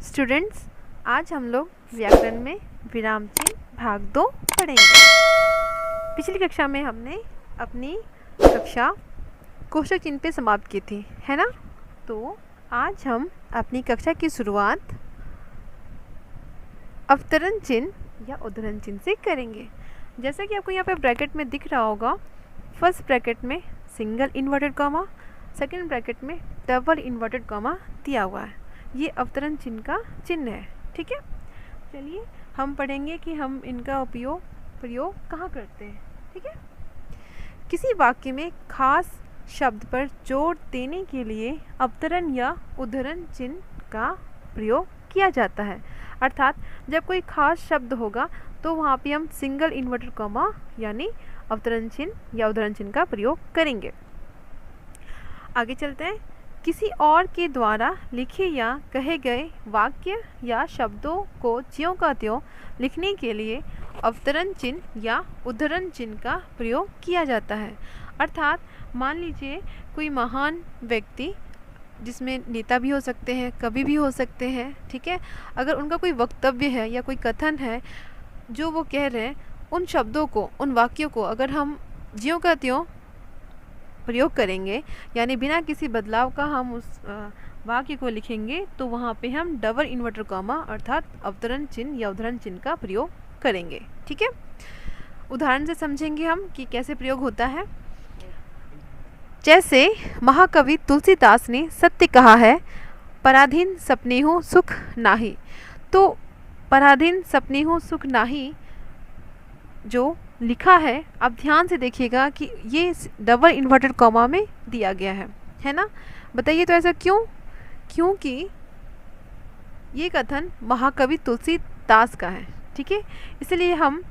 Students, आज हम लोग व्याकरण में विराम चिन्ह भाग 2 पढ़ेंगे। पिछली कक्षा में हमने अपनी कक्षा कोष्ठक चिन्ह पे समाप्त की थी, है ना। तो आज हम अपनी कक्षा की शुरुआत अवतरण चिन्ह या उद्धरण चिन्ह से करेंगे। जैसा कि आपको यहाँ पे ब्रैकेट में दिख रहा होगा, फर्स्ट ब्रैकेट में single inverted comma, second bracket में डबल इन्वर्टेड कॉमा दिया हुआ है। ये अवतरण चिन्ह का चिन्ह है, ठीक है। चलिए हम पढ़ेंगे कि हम इनका प्रयोग कहाँ करते हैं, ठीक है। किसी वाक्य में खास शब्द पर जोर देने के लिए अवतरण या उद्धरण चिन्ह का प्रयोग किया जाता है। अर्थात जब कोई खास शब्द होगा तो वहाँ पे हम सिंगल इन्वर्टेड कॉमा यानी अवतरण चिन्ह या उद्धरण चिन्ह का प्रयोग करेंगे। आगे चलते हैं। किसी और के द्वारा लिखे या कहे गए वाक्य या शब्दों को ज्यों का त्यों लिखने के लिए अवतरण चिन्ह या उद्धरण चिन्ह का प्रयोग किया जाता है। अर्थात मान लीजिए कोई महान व्यक्ति, जिसमें नेता भी हो सकते हैं, कवि भी हो सकते हैं, ठीक है। अगर उनका कोई वक्तव्य है या कोई कथन है जो वो कह रहे हैं, उन शब्दों को, उन वाक्यों को अगर हम ज्यों का त्यों प्रयोग करेंगे यानी बिना किसी बदलाव का हम उस वाक्य को लिखेंगे तो वहाँ पे हम डबल इन्वर्टेड कॉमा अर्थात अवतरण चिन्ह या उद्धरण चिन्ह का प्रयोग करेंगे, ठीक है। उदाहरण से समझेंगे हम कि कैसे प्रयोग होता है। जैसे महाकवि तुलसीदास ने सत्य कहा है, पराधीन सपनेहु सुख नाही। तो पराधीन सपनेहु सुख नाही जो लिखा है, आप ध्यान से देखिएगा कि ये डबल इन्वर्टेड कॉमा में दिया गया है ना। बताइए तो ऐसा क्यों? क्योंकि ये कथन महाकवि तुलसीदास का है, ठीक है। इसलिए हम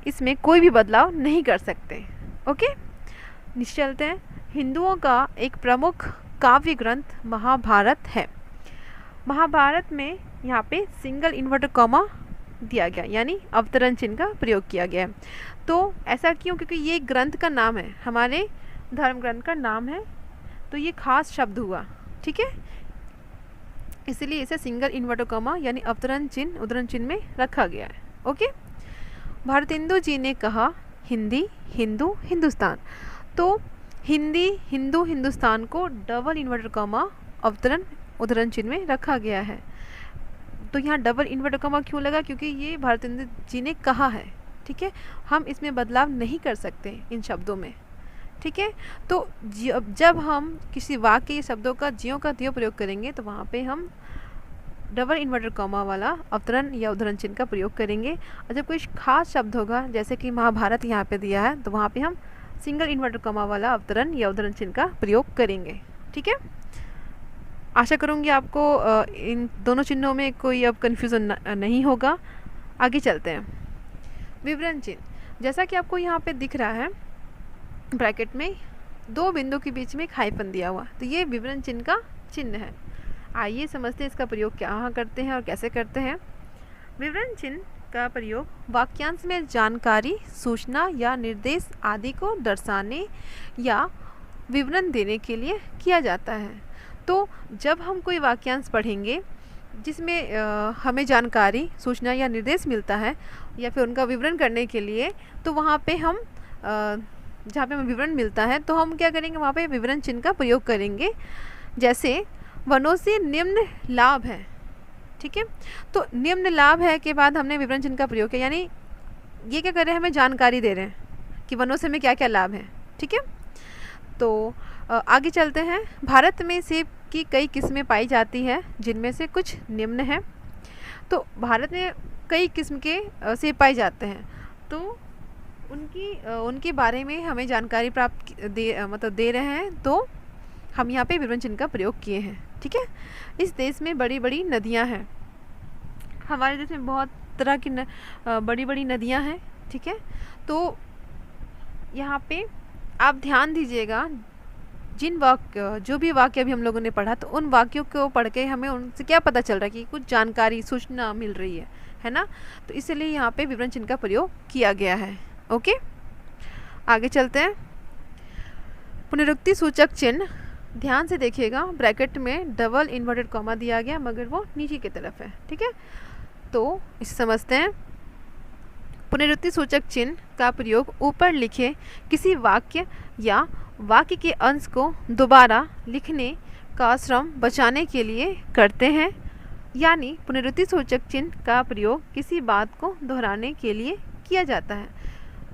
इसमें कोई भी बदलाव नहीं कर सकते। ओके, नीचे चलते हैं। हिंदुओं का एक प्रमुख काव्य ग्रंथ महाभारत है। महाभारत में यहाँ पे सिंगल इन्वर्टेड कॉमा दिया गया यानी अवतरण चिन्ह का प्रयोग किया गया है। तो ऐसा क्यों? क्योंकि ये ग्रंथ का नाम है, हमारे धर्म ग्रंथ का नाम है, तो ये खास शब्द हुआ, ठीक है। इसलिए इसे सिंगल इन्वर्टेड कॉमा यानी अवतरण चिन्ह उद्धरण चिन्ह में रखा गया है। ओके, भारतेंदु जी ने कहा हिंदी हिंदू हिंदुस्तान। तो हिंदी हिंदू हिंदुस्तान को डबल इन्वर्टेड कॉमा अवतरण उद्धरण चिन्ह में रखा गया है। तो यहाँ डबल इन्वर्टेड कॉमा क्यों लगा? क्योंकि ये भारतेंदु जी ने कहा है, ठीक है। हम इसमें बदलाव नहीं कर सकते इन शब्दों में, ठीक है। तो जब हम किसी वाक्य के शब्दों का ज्यों का त्यों प्रयोग करेंगे तो वहाँ पे हम डबल इन्वर्टेड कॉमा वाला अवतरण या उद्धरण चिन्ह का प्रयोग करेंगे। और जब कोई खास शब्द होगा, जैसे कि महाभारत यहाँ पे दिया है, तो वहाँ पे हम सिंगल इन्वर्टेड कॉमा वाला अवतरण या उद्धरण चिन्ह का प्रयोग करेंगे, ठीक है। आशा करूँगी आपको इन दोनों चिन्हों में कोई अब कन्फ्यूज़न नहीं होगा। आगे चलते हैं। विवरण चिन्ह, जैसा कि आपको यहाँ पे दिख रहा है ब्रैकेट में 2 बिंदु के बीच में एक हाइफन दिया हुआ, तो ये विवरण चिन्ह का चिन्ह है। आइए समझते हैं इसका प्रयोग कहाँ करते हैं और कैसे करते हैं। विवरण चिन्ह का प्रयोग वाक्यांश में जानकारी, सूचना या निर्देश आदि को दर्शाने या विवरण देने के लिए किया जाता है। तो जब हम कोई वाक्यांश पढ़ेंगे जिसमें हमें जानकारी, सूचना या निर्देश मिलता है या फिर उनका विवरण करने के लिए, तो वहाँ पे हम जहाँ पे हमें विवरण मिलता है तो हम क्या करेंगे, वहाँ पे विवरण चिन्ह का प्रयोग करेंगे। जैसे वनों से निम्न लाभ है, ठीक है। तो निम्न लाभ है के बाद हमने विवरण चिन्ह का प्रयोग किया, यानी ये क्या कर रहे हैं, हमें जानकारी दे रहे हैं कि वनों से हमें क्या क्या लाभ है, ठीक है। तो आगे चलते हैं। भारत में सेब की कई किस्में पाई जाती है, जिनमें से कुछ निम्न हैं। तो भारत में कई किस्म के सेब पाए जाते हैं, तो उनके बारे में हमें जानकारी दे रहे हैं, तो हम यहाँ पे विवरण चिन्ह का प्रयोग किए हैं, ठीक है। इस देश में बड़ी बड़ी नदियाँ हैं। हमारे देश में बहुत तरह की बड़ी बड़ी नदियाँ हैं, ठीक है। तो यहाँ पे आप ध्यान दीजिएगा, जो भी वाक्य अभी हम लोगों ने पढ़ा, तो उन वाक्यों को पढ़ के हमें उनसे क्या पता चल रहा है कि कुछ जानकारी, सूचना मिल रही है ना। तो इसलिए यहाँ पे विवरण चिन्ह का प्रयोग किया गया है। ओके, आगे चलते हैं। पुनरुक्ति सूचक चिन्ह ध्यान से देखिएगा, ब्रैकेट में डबल इन्वर्टेड कॉमा दिया गया मगर वो नीचे की तरफ है, ठीक है। तो इसे समझते हैं। पुनरुक्ति सूचक चिन्ह का प्रयोग ऊपर लिखे किसी वाक्य या वाक्य के अंश को दोबारा लिखने का श्रम बचाने के लिए करते हैं। यानी पुनरुक्ति सूचक चिन्ह का प्रयोग किसी बात को दोहराने के लिए किया जाता है।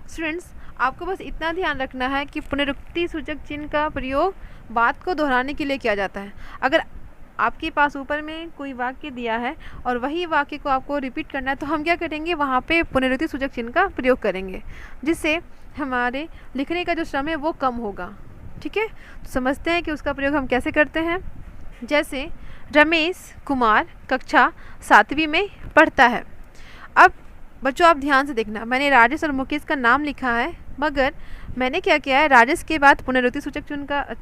स्टूडेंट्स, आपको बस इतना ध्यान रखना है कि पुनरुक्ति सूचक चिन्ह का प्रयोग बात को दोहराने के लिए किया जाता है। अगर आपके पास ऊपर में कोई वाक्य दिया है और वही वाक्य को आपको रिपीट करना है तो हम क्या करेंगे, वहाँ पे पुनरुक्ति सूचक चिन्ह का प्रयोग करेंगे, जिससे हमारे लिखने का जो श्रम है वो कम होगा, ठीक है। तो समझते हैं कि उसका प्रयोग हम कैसे करते हैं। जैसे रमेश कुमार कक्षा 7वीं में पढ़ता है। अब बच्चों आप ध्यान से देखना, मैंने राजेश और मुकेश का नाम लिखा है मगर मैंने क्या किया है, राजेश के बाद पुनरुक्ति सूचक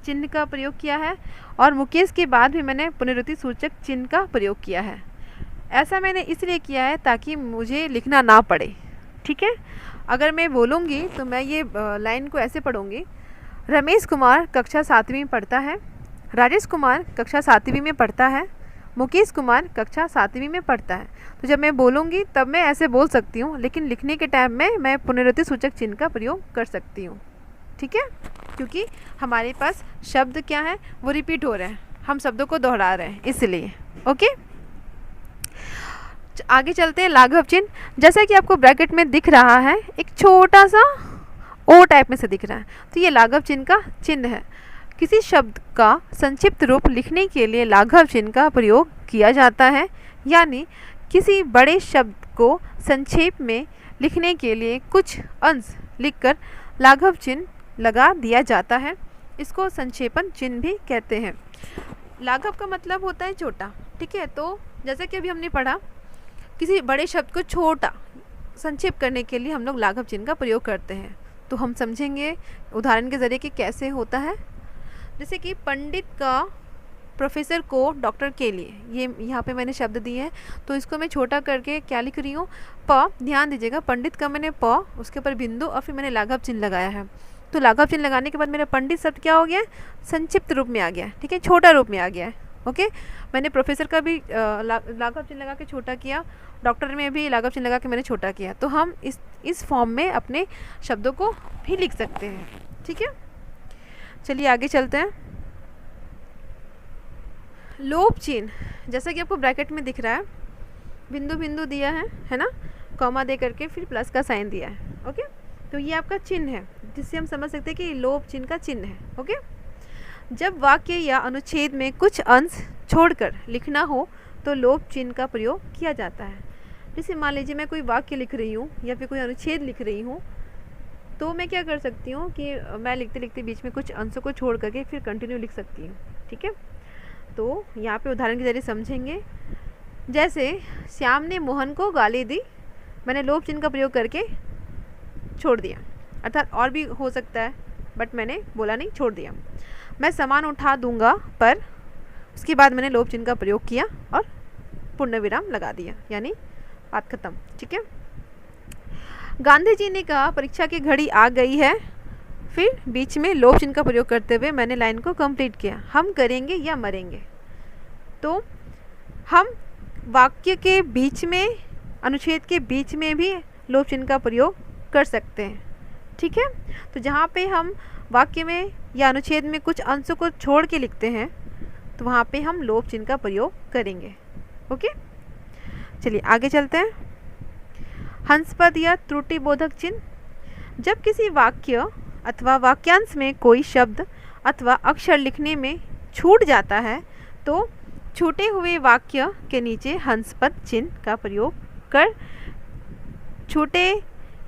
चिन्ह का प्रयोग किया है और मुकेश के बाद भी मैंने पुनरुक्ति सूचक चिन्ह का प्रयोग किया है। ऐसा मैंने इसलिए किया है ताकि मुझे लिखना ना पड़े, ठीक है। अगर मैं बोलूँगी तो मैं ये लाइन को ऐसे पढ़ूँगी, रमेश कुमार कक्षा 7वीं में पढ़ता है, राजेश कुमार कक्षा 7वीं में पढ़ता है, मुकेश कुमार कक्षा 7वीं में पढ़ता है। तो जब मैं बोलूँगी तब मैं ऐसे बोल सकती हूँ, लेकिन लिखने के टाइम में मैं पुनरुक्ति सूचक चिन्ह का प्रयोग कर सकती हूँ, ठीक है, क्योंकि हमारे पास शब्द क्या है वो रिपीट हो रहे हैं, हम शब्दों को दोहरा रहे हैं इसलिए। ओके, आगे चलते हैं। लाघव चिन्ह, जैसा कि आपको ब्रैकेट में दिख रहा है एक छोटा सा ओ टाइप में से दिख रहा है, तो ये लाघव चिन्ह का चिन्ह है। किसी शब्द का संक्षिप्त रूप लिखने के लिए लाघव चिन्ह का प्रयोग किया जाता है। यानी किसी बड़े शब्द को संक्षेप में लिखने के लिए कुछ अंश लिखकर लाघव चिन्ह लगा दिया जाता है। इसको संक्षेपण चिन्ह भी कहते हैं। लाघव का मतलब होता है छोटा, ठीक है। तो जैसे कि अभी हमने पढ़ा, किसी बड़े शब्द को छोटा संक्षेप करने के लिए हम लोग लाघव चिन्ह का प्रयोग करते हैं। तो हम समझेंगे उदाहरण के ज़रिए कि कैसे होता है। जैसे कि पंडित का प्रोफेसर को डॉक्टर के लिए, ये यहाँ पे मैंने शब्द दिए हैं तो इसको मैं छोटा करके क्या लिख रही हूँ, प। ध्यान दीजिएगा, पंडित का मैंने प, उसके ऊपर बिंदु और फिर मैंने लाघव चिन्ह लगाया है। तो लाघव चिन्ह लगाने के बाद मेरा पंडित शब्द क्या हो गया, संक्षिप्त रूप में आ गया, ठीक है, छोटा रूप में आ गया है। ओके, मैंने प्रोफेसर का भी लाघव चिन्ह लगा के छोटा किया, डॉक्टर में भी लाघव चिन्ह लगा के मैंने छोटा किया। तो हम इस फॉर्म में अपने शब्दों को भी लिख सकते हैं, ठीक है। चलिए आगे चलते हैं। लोप चिन्ह, जैसा कि आपको ब्रैकेट में दिख रहा है, बिंदु बिंदु दिया है ना, कॉमा दे करके फिर प्लस का साइन दिया है। ओके, तो ये आपका चिन्ह है जिससे हम समझ सकते हैं कि लोप चिन्ह का चिन्ह है। ओके, जब वाक्य या अनुच्छेद में कुछ अंश छोड़कर लिखना हो तो लोप चिन्ह का प्रयोग किया जाता है। जैसे मान लीजिए मैं कोई वाक्य लिख रही हूँ या फिर कोई अनुच्छेद लिख रही हूँ, तो मैं क्या कर सकती हूँ कि मैं लिखते लिखते बीच में कुछ अंशों को छोड़ करके फिर कंटिन्यू लिख सकती हूँ, ठीक है। तो यहाँ पे उदाहरण के जरिए समझेंगे। जैसे श्याम ने मोहन को गाली दी, मैंने लोप चिन्ह का प्रयोग करके छोड़ दिया, अर्थात और भी हो सकता है बट मैंने बोला नहीं, छोड़ दिया। मैं सामान उठा दूंगा पर, उसके बाद मैंने लोप चिन्ह का प्रयोग किया और पूर्ण विराम लगा दिया, यानी बात खत्म, ठीक है। गांधी जी ने कहा परीक्षा की घड़ी आ गई है, फिर बीच में लोप चिन्ह का प्रयोग करते हुए मैंने लाइन को कंप्लीट किया। हम करेंगे या मरेंगे, तो हम वाक्य के बीच में, अनुच्छेद के बीच में भी लोप चिन्ह का प्रयोग कर सकते हैं, ठीक है। तो जहाँ पे हम वाक्य में या अनुच्छेद में कुछ अंशों को छोड़ के लिखते हैं तो वहाँ पे हम लोप चिन्ह का प्रयोग करेंगे। ओके, चलिए आगे चलते हैं। हंसपद या त्रुटिबोधक चिन्ह, जब किसी वाक्य अथवा वाक्यांश में कोई शब्द अथवा अक्षर लिखने में छूट जाता है तो छूटे हुए वाक्य के नीचे हंसपद चिन्ह का प्रयोग कर छूटे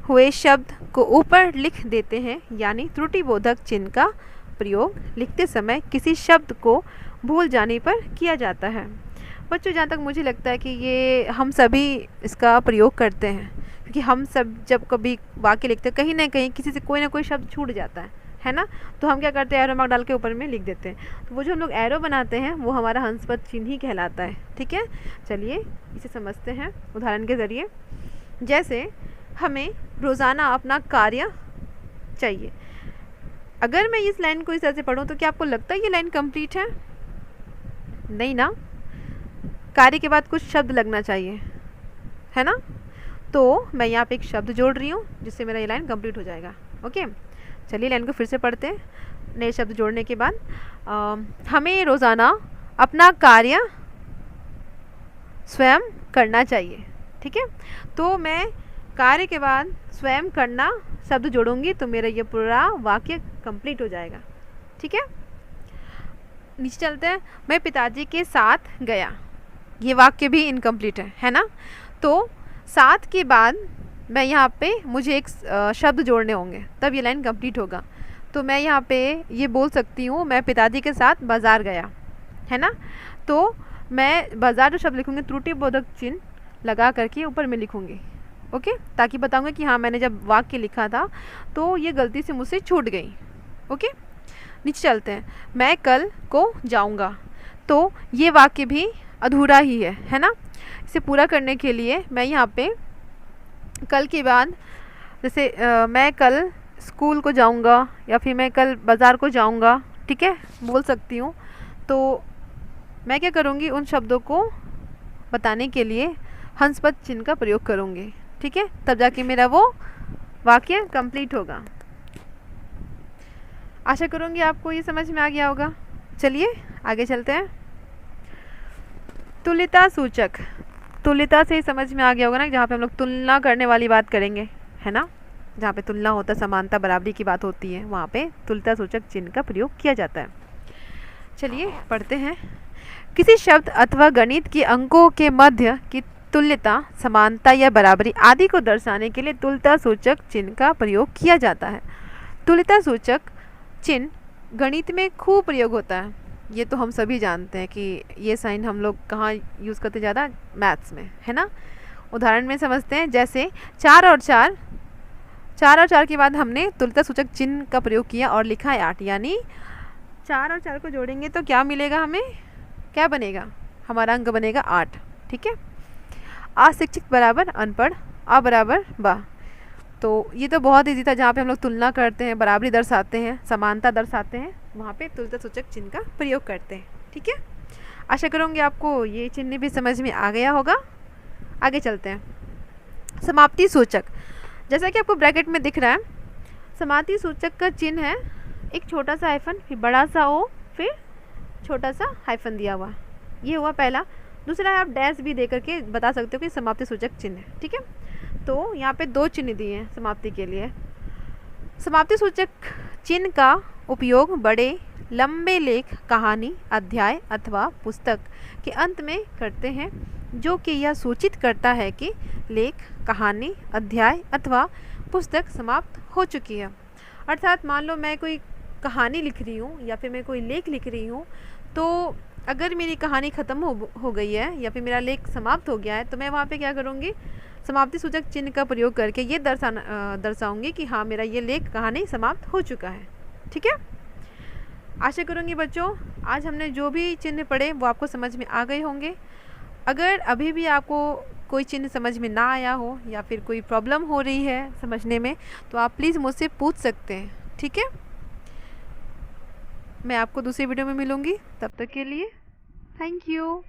हुए शब्द को ऊपर लिख देते हैं, यानी त्रुटिबोधक चिन्ह का प्रयोग लिखते समय किसी शब्द को भूल जाने पर किया जाता है। बच्चों, जहाँ तक मुझे लगता है कि ये हम सभी इसका प्रयोग करते हैं, क्योंकि हम सब जब कभी वाक्य लिखते हैं कहीं ना कहीं किसी से कोई ना कोई शब्द छूट जाता है ना, तो हम क्या करते हैं, एरो मार्क डाल के ऊपर में लिख देते हैं। तो वो जो हम लोग एरो बनाते हैं वो हमारा हंसपद चिन्ह ही कहलाता है, ठीक है। चलिए इसे समझते हैं उदाहरण के ज़रिए। जैसे हमें रोज़ाना अपना कार्य चाहिए, अगर मैं इस लाइन को इस तरह से पढ़ूँ तो क्या आपको लगता है ये लाइन कंप्लीट है? नहीं ना, कार्य के बाद कुछ शब्द लगना चाहिए, है ना। तो मैं यहाँ पे एक शब्द जोड़ रही हूँ जिससे मेरा ये लाइन कंप्लीट हो जाएगा। ओके, चलिए लाइन को फिर से पढ़ते हैं। नए शब्द जोड़ने के बाद हमें रोज़ाना अपना कार्य स्वयं करना चाहिए। ठीक है, तो मैं कार्य के बाद स्वयं करना शब्द जोड़ूंगी तो मेरा ये पूरा वाक्य कंप्लीट हो जाएगा। ठीक है, नीचे चलते हैं। मैं पिताजी के साथ गया, ये वाक्य भी इनकम्प्लीट है ना। तो साथ के बाद मैं यहाँ पे मुझे एक शब्द जोड़ने होंगे तब ये लाइन कंप्लीट होगा। तो मैं यहाँ पे ये बोल सकती हूँ मैं पिताजी के साथ बाज़ार गया, है ना। तो मैं बाज़ार जो शब्द लिखूँगी त्रुटि बोधक चिन्ह लगा करके ऊपर में लिखूँगी। ओके, ताकि बताऊँगी कि हाँ मैंने जब वाक्य लिखा था तो ये गलती से मुझसे छूट गई। ओके, नीचे चलते हैं। मैं कल को जाऊँगा, तो ये वाक्य भी अधूरा ही है ना। इसे पूरा करने के लिए मैं यहाँ पे कल के बाद जैसे मैं कल स्कूल को जाऊँगा या फिर मैं कल बाज़ार को जाऊँगा, ठीक है, बोल सकती हूँ। तो मैं क्या करूँगी, उन शब्दों को बताने के लिए हंस पद चिन्ह का प्रयोग करूँगी। ठीक है, तब जाके मेरा वो वाक्य कंप्लीट होगा। आशा करूँगी आपको ये समझ में आ गया होगा। चलिए आगे चलते हैं। तुल्यता सूचक, तुल्यता से समझ में आ गया होगा ना, जहाँ पे हम लोग तुलना करने वाली बात करेंगे, है ना। जहाँ पे तुलना होता है, समानता बराबरी की बात होती है, वहाँ पे तुल्यता सूचक चिन्ह का प्रयोग किया जाता है। चलिए पढ़ते हैं। किसी शब्द अथवा गणित के अंकों के मध्य की तुल्यता, समानता या बराबरी आदि को दर्शाने के लिए तुल्यता सूचक चिन्ह का प्रयोग किया जाता है। तुल्यता सूचक चिन्ह गणित में खूब प्रयोग होता है, ये तो हम सभी जानते हैं कि ये साइन हम लोग कहाँ यूज़ करते ज़्यादा, मैथ्स में, है ना। उदाहरण में समझते हैं, जैसे 4 और 4 के बाद हमने तुल्यता सूचक चिन्ह का प्रयोग किया और लिखा है 8, यानी 4 और 4 को जोड़ेंगे तो क्या मिलेगा हमें, क्या बनेगा, हमारा अंक बनेगा 8। ठीक है, अशिक्षित बराबर अनपढ़, अ बराबर बा। तो ये तो बहुत ईजी था, जहाँ पे हम लोग तुलना करते हैं, बराबरी दर्शाते हैं, समानता दर्शाते हैं, वहाँ पे तुल्यता सूचक चिन्ह का प्रयोग करते हैं। ठीक है, आशा करूँगी आपको ये चिन्ह भी समझ में आ गया होगा। आगे चलते हैं। समाप्ति सूचक, जैसा कि आपको ब्रैकेट में दिख रहा है, समाप्ति सूचक का चिन्ह है एक छोटा सा हाइफन, फिर बड़ा सा ओ, फिर छोटा सा हाइफन दिया हुआ, ये हुआ पहला। दूसरा है आप डैश भी दे करके बता सकते हो कि समाप्ति सूचक चिन्ह है। ठीक है, तो यहाँ पे 2 चिन्ह दिए हैं समाप्ति के लिए। समाप्ति सूचक चिन्ह का उपयोग बड़े लंबे लेख, कहानी, अध्याय अथवा पुस्तक के अंत में करते हैं, जो कि यह सूचित करता है कि लेख, कहानी, अध्याय अथवा पुस्तक समाप्त हो चुकी है। अर्थात मान लो मैं कोई कहानी लिख रही हूँ या फिर मैं कोई लेख लिख रही हूँ, तो अगर मेरी कहानी ख़त्म हो गई है या फिर मेरा लेख समाप्त हो गया है, तो मैं वहाँ पे क्या करूँगी, समाप्ति सूचक चिन्ह का प्रयोग करके ये दर्शाऊंगी कि हाँ मेरा ये लेख, कहानी समाप्त हो चुका है। ठीक है, आशा करूँगी बच्चों आज हमने जो भी चिन्ह पढ़े वो आपको समझ में आ गए होंगे। अगर अभी भी आपको कोई चिन्ह समझ में ना आया हो या फिर कोई प्रॉब्लम हो रही है समझने में, तो आप प्लीज़ मुझसे पूछ सकते हैं। ठीक है, मैं आपको दूसरी वीडियो में मिलूँगी, तब तक के लिए थैंक यू।